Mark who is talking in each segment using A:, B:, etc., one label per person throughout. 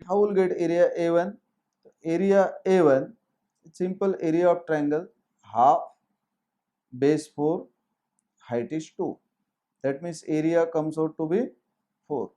A: How will get area A1? Area A1, simple area of triangle, half base 4, height is 2. That means area comes out to be 4.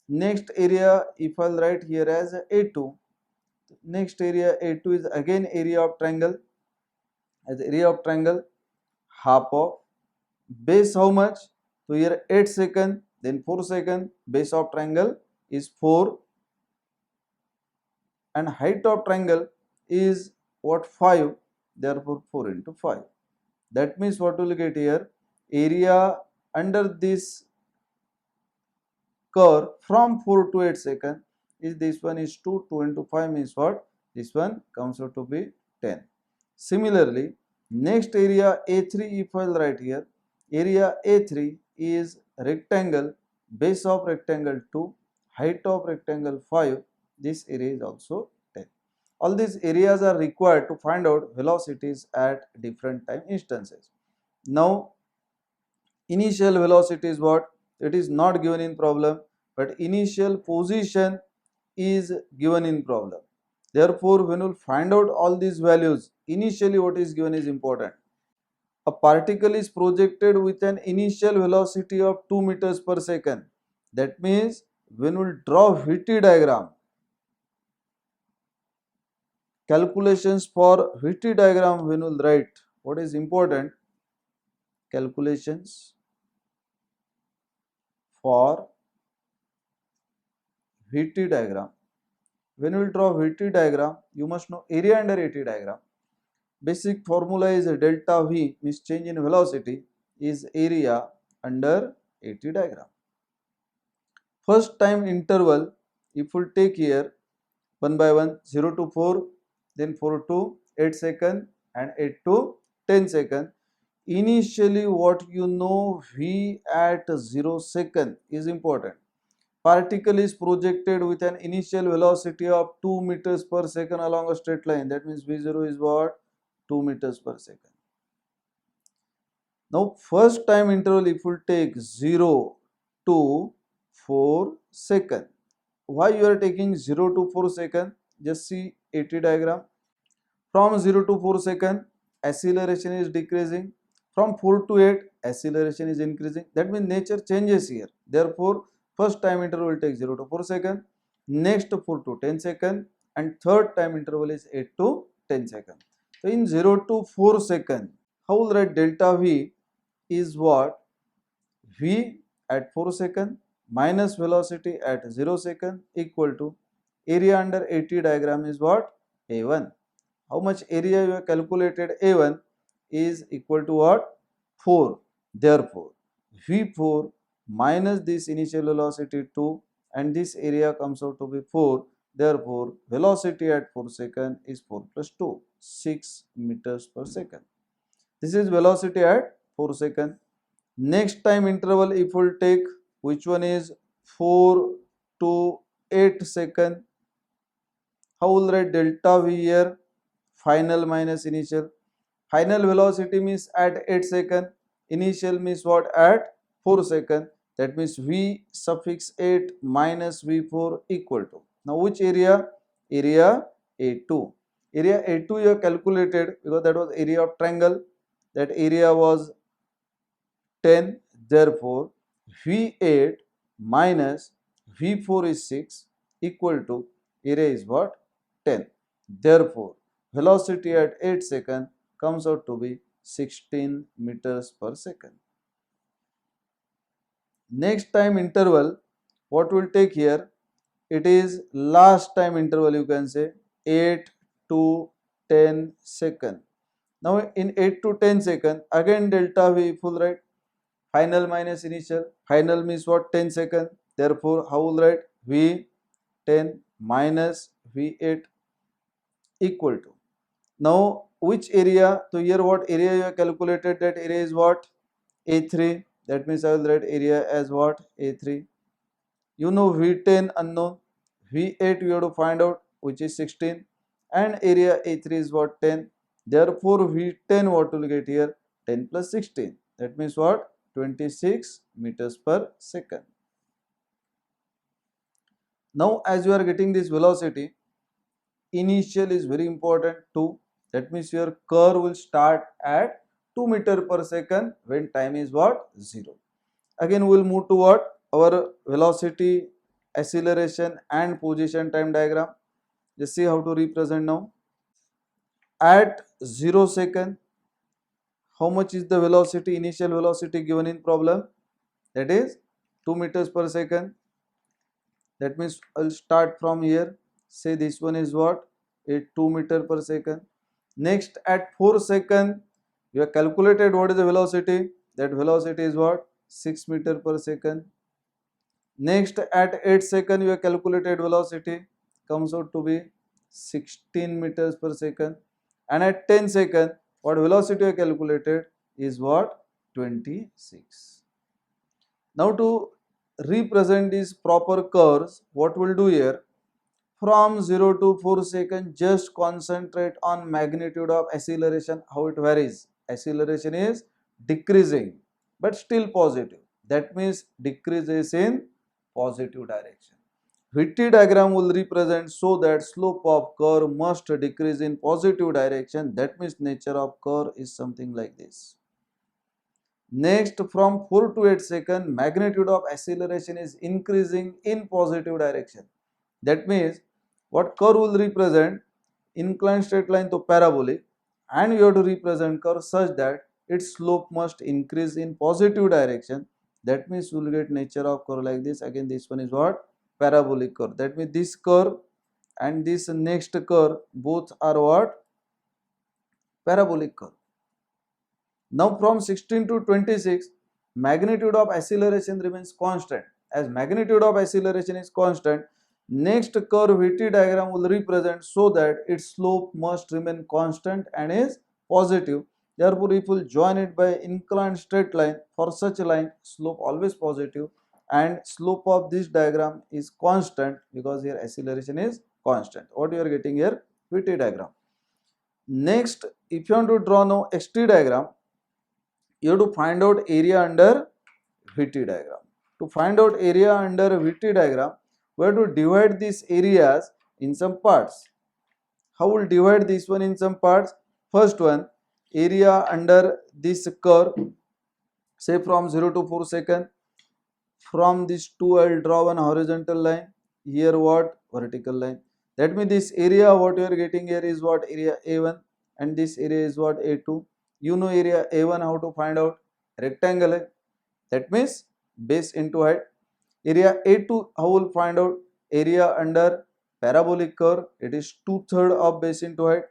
A: Next area, if I'll write here as A2, next area A2 is again area of triangle, as area of triangle, half of base how much? So here 8 second, then 4 second, base of triangle is 4, and height of triangle is what? 5, therefore 4 into 5. That means what will get here? Area under this curve from 4 to 8 second is this one is 2, 2 into 5 means what? This one comes out to be 10. Similarly, next area A3, if I will write here, area A3 is rectangle, base of rectangle 2, height of rectangle 5, this area is also 10. All these areas are required to find out velocities at different time instances. Now, initial velocity is what? It is not given in problem, but initial position is given in problem. Therefore, when we find out all these values, initially what is given is important. A particle is projected with an initial velocity of 2 meters per second. That means when we draw VT diagram, calculations for VT diagram when we write, what is important? Calculations for VT diagram. When you will draw VT diagram, you must know area under AT diagram. Basic formula is delta V, means change in velocity, is area under AT diagram. First time interval, if we take here 1 by 1, 0 to 4, then 4 to 8 second and 8 to 10 second. Initially what you know, V at 0 second is important. Particle is projected with an initial velocity of 2 meters per second along a straight line. That means V0 is what? 2 meters per second. Now first time interval, if we take 0 to 4 second. Why you are taking 0 to 4 second? Just see AT diagram. From 0 to 4 second, acceleration is decreasing. From 4 to 8, acceleration is increasing. That means nature changes here. Therefore, first time interval will take 0 to 4 second, next 4 to 10 second, and third time interval is 8 to 10 second. So in 0 to 4 second, how will write delta V is what? V at 4 second minus velocity at 0 second equal to area under AT diagram is what? A1. How much area you have calculated? A1 is equal to what? 4. Therefore, V4 minus this initial velocity 2 and this area comes out to be 4. Therefore, velocity at 4 second is 4 plus 2, 6 meters per second. This is velocity at 4 second. Next time interval, if we will take, which one is 4 to 8 second, how will write delta V here? Final minus initial. Final velocity means at 8 second, initial means what? At 4 second. That means V suffix 8 minus V4 equal to. Now which area? Area A2. Area A2 you have calculated because that was area of triangle. That area was 10. Therefore, V8 minus V4 is 6 equal to area is what? 10. Therefore, velocity at 8 second comes out to be 16 meters per second. Next time interval, what will take here? It is last time interval, you can say 8 to 10 second. Now in 8 to 10 second, again delta V full right, final minus initial. Final means what? 10 second. Therefore, how will write? V10 minus V8 equal to. Now which area? So here what area you have calculated? That area is what? A3. That means I will write area as what? A3. You know V10 unknown, V8 you have to find out, which is 16, and area A3 is what? 10. Therefore V10 what will get here? 10 plus 16. That means what? 26 meters per second. Now as you are getting this velocity, initial is very important too. That means your curve will start at 2 meter per second when time is what? 0. Again we will move to what? Our velocity, acceleration and position time diagram. Just see how to represent now. At 0 second, how much is the velocity, initial velocity given in problem? That is 2 meters per second. That means I'll start from here. Say this one is what? A 2 meter per second. Next at 4 second, you have calculated what is the velocity. That velocity is what? 6 meter per second. Next at 8 second, you have calculated velocity comes out to be 16 meters per second. And at 10 second, what velocity you have calculated is what? 26. Now to represent these proper curves, what we'll do here, from 0 to 4 second, just concentrate on magnitude of acceleration, how it varies. Acceleration is decreasing but still positive. That means decreases in positive direction. Vitti diagram will represent so that slope of curve must decrease in positive direction. That means nature of curve is something like this. Next, from 4 to 8 second, magnitude of acceleration is increasing in positive direction. That means what curve will represent? Inclined straight line to parabolic, and you have to represent curve such that its slope must increase in positive direction. That means you will get nature of curve like this. Again, this one is what? Parabolic curve. That means this curve and this next curve both are what? Parabolic curve. Now from 16 to 26, magnitude of acceleration remains constant. As magnitude of acceleration is constant, next curve Vitti diagram will represent so that its slope must remain constant and is positive. Therefore, if we join it by inclined straight line, for such a line, slope always positive, and slope of this diagram is constant because here acceleration is constant. What you are getting here? Vitti diagram. Next, if you want to draw now XT diagram, you have to find out area under Vitti diagram. To find out area under Vitti diagram, we have to divide these areas in some parts. How will divide this one in some parts? First one, area under this curve, say from 0 to 4 second. From this 2 I will draw one horizontal line. Here what? Vertical line. That means this area what you are getting here is what? Area A1, and this area is what? A2. You know area A1 how to find out? Rectangle. That means base into height. Area A2 how will find out? Area under parabolic curve, it is 2/3 of base into height.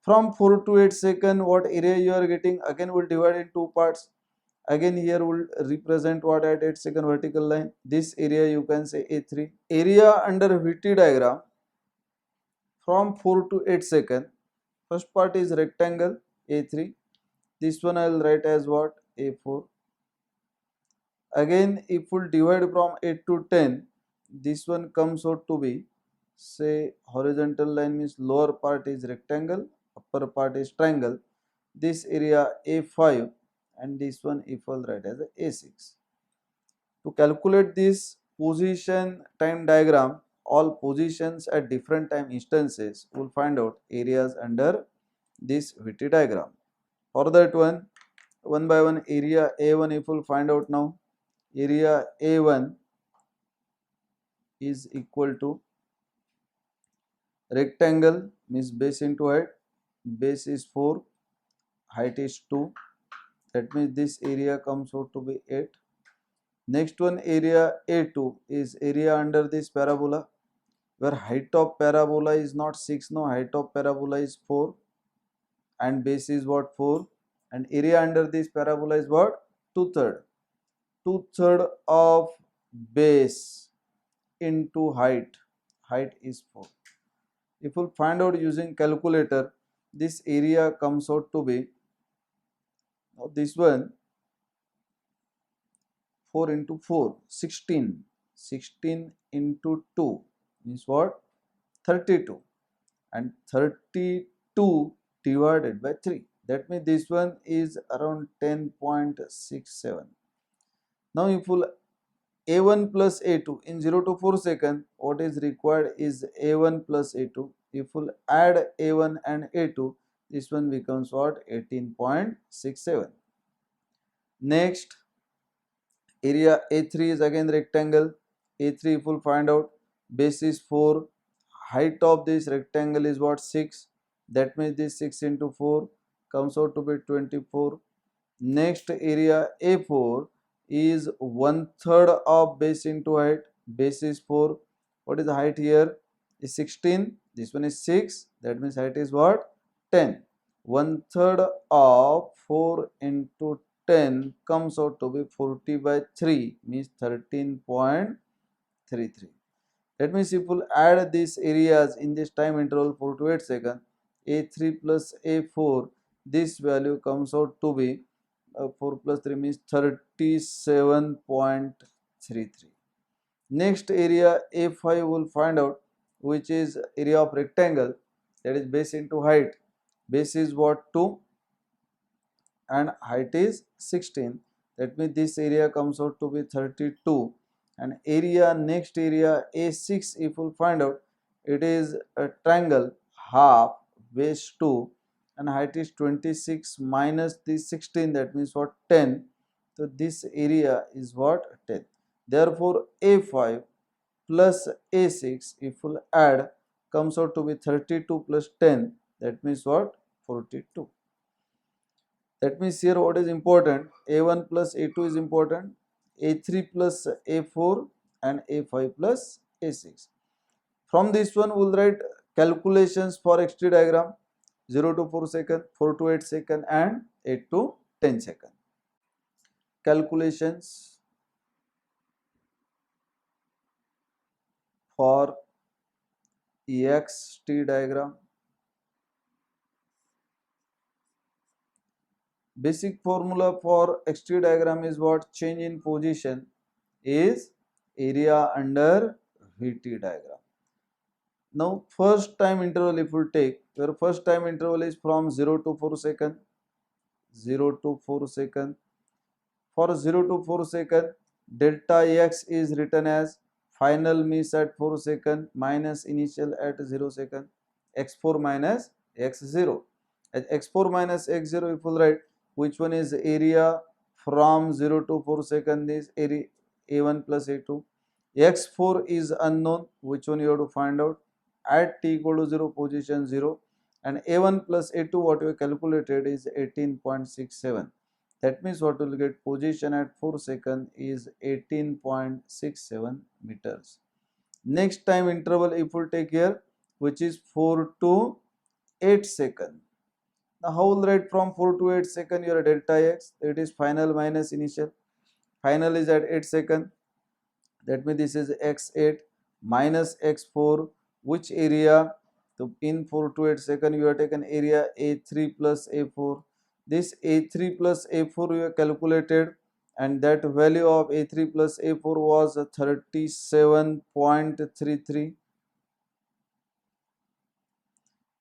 A: From 4 to 8 second, what area you are getting? Again we'll divide in two parts. Again here will represent what at 8 second vertical line. This area you can say A3. Area under Vitti diagram from 4 to 8 second. First part is rectangle A3. This one I will write as what? A4. Again if we divide from 8 to 10, this one comes out to be, say horizontal line means lower part is rectangle, upper part is triangle. This area A5 and this one if I'll write as A6. To calculate this position time diagram, all positions at different time instances, will find out areas under this Vitti diagram. For that one by one, area A1 if we'll find out now, area A1 is equal to rectangle means base into height, base is 4, height is 2, that means this area comes out to be 8. Next one, area A2 is area under this parabola, where height of parabola is not 6, no, height of parabola is 4 and base is what? 4, and area under this parabola is what? 2/3. 2/3 of base into height, height is 4. If we find out using calculator, this area comes out to be, now this one 4 into 4, 16. 16 into 2 means what? 32. And 32 divided by 3. That means this one is around 10.67. Now if you A1 plus A2 in 0 to 4 second, what is required is A1 plus A2. If you add A1 and A2, this one becomes what? 18.67. Next, area A3 is again rectangle. A3 if you find out, base is 4, height of this rectangle is what? 6. That means this 6 into 4 comes out to be 24. Next area A4 is 1/3 of base into height. Base is 4. What is the height here? Is 16. This one is 6. That means height is what? 10. 1/3 of 4 into 10 comes out to be 40 by 3, means 13.33. That means if we add these areas in this time interval 4 to 8 seconds, A3 plus A4, this value comes out to be 4 plus 3 means 37.33. Next area A5 will find out, which is area of rectangle, that is base into height. Base is what? 2 and height is 16. That means this area comes out to be 32. And area, next area A6, if we find out, it is a triangle, half, base 2 and height is 26 minus this 16, that means what? 10. So this area is what? 10. Therefore A5 plus A6 if we add comes out to be 32 plus 10, that means what? 42. That means here what is important? A1 plus A2 is important, A3 plus A4 and A5 plus A6. From this one we will write calculations for XT diagram 0 to 4 second, 4 to 8 second and 8 to 10 second. Calculations for XT diagram. Basic formula for XT diagram is what? Change in position is area under VT diagram. Now first time interval if we take, where first time interval is from 0 to 4 second, 0 to 4 second. For 0 to 4 second, delta x is written as final miss at 4 second minus initial at 0 second, x4 minus x0. At x4 minus x0 if we write, which one is area from 0 to 4 second is area A1 plus A2. X4 is unknown, which one you have to find out. At t equal to 0, position 0, and A1 plus A2 what we calculated is 18.67. That means what will get? Position at 4 second is 18.67 meters. Next time interval if we take here, which is 4 to 8 second. Now how will write from 4 to 8 second your delta x? It is final minus initial. Final is at 8 second. That means this is x8 minus x4. Which area? So in 4 to 8 second you have taken area A3 plus A4. This A3 plus A4 we have calculated, and that value of A3 plus A4 was 37.33.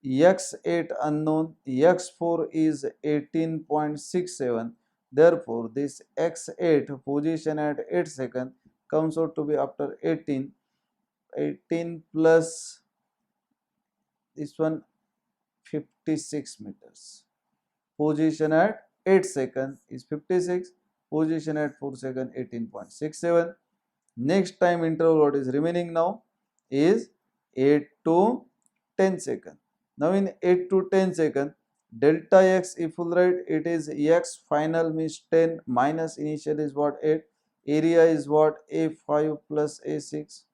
A: X8 unknown, X4 is 18.67. Therefore this X8 position at 8 second comes out to be after 18 plus this one 56 meters. Position at 8 second is 56, position at 4 second 18.67. Next time interval what is remaining now is 8 to 10 second. Now in 8 to 10 second, delta x if we write, it is x final means 10 minus initial is what? 8. Area is what? A5 plus A6.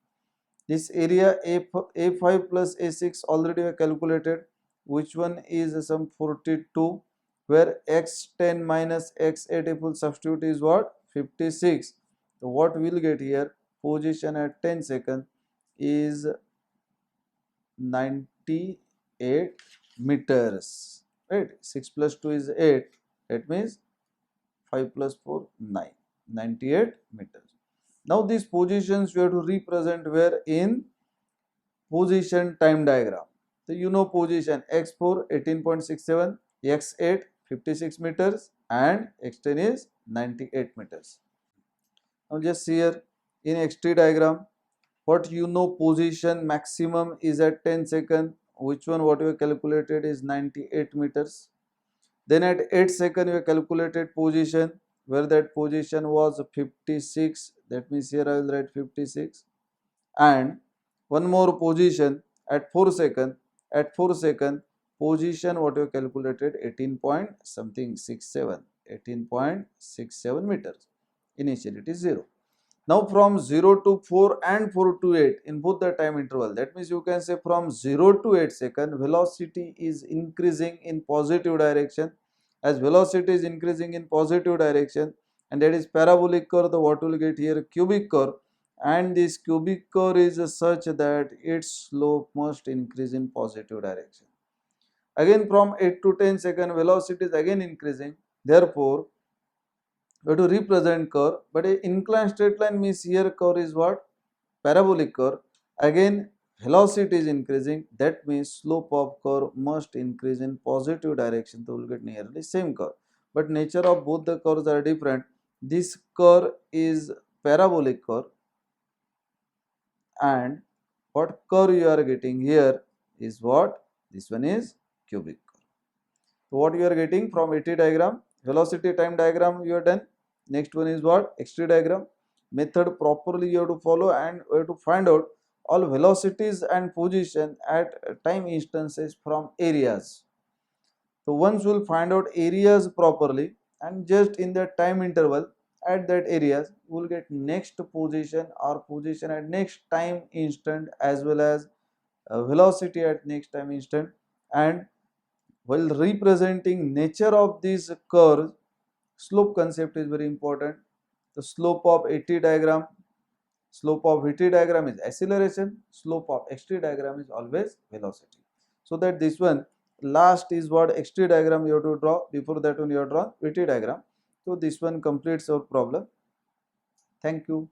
A: This area A5 plus A6 already we calculated, which one is some 42, where x10 minus x8 if we substitute is what? 56. So what we will get here? Position at 10 second is 98 meters, right? 6 plus 2 is 8, that means 5 plus 4 9, 98 meters. Now these positions we have to represent where? In position time diagram. So you know position x4 18.67, x8 56 meters and x10 is 98 meters. Now just see here in xt diagram, what you know position maximum is at 10 second, which one what you have calculated is 98 meters. Then at 8 second you have calculated position where that position was 56, that means here I will write 56, and one more position at 4 second, at 4 second position what you have calculated 18 point something 67, 18.67 meters. Initially it is 0. Now from 0 to 4 and 4 to 8 in both the time interval, that means you can say from 0 to 8 second velocity is increasing in positive direction. As velocity is increasing in positive direction, and that is parabolic curve, the what will get here cubic curve, and this cubic curve is such that its slope must increase in positive direction. Again from 8 to 10 second velocity is again increasing, therefore we have to represent curve, but a inclined straight line means here curve is what? Parabolic curve. Again velocity is increasing, that means slope of curve must increase in positive direction, so we will get nearly same curve. But nature of both the curves are different. This curve is parabolic curve, and what curve you are getting here is what? This one is cubic curve. So what you are getting from AT diagram, velocity time diagram you are done. Next one is what? XT diagram. Method properly you have to follow, and you have to find out all velocities and position at time instances from areas. So once you will find out areas properly, and just in the time interval at that areas you will get next position or position at next time instant, as well as velocity at next time instant. And while representing nature of these curves, slope concept is very important. The slope of AT diagram, slope of VT diagram is acceleration, slope of XT diagram is always velocity. So that this one last is what? XT diagram you have to draw, before that one you have drawn VT diagram. So this one completes our problem. Thank you.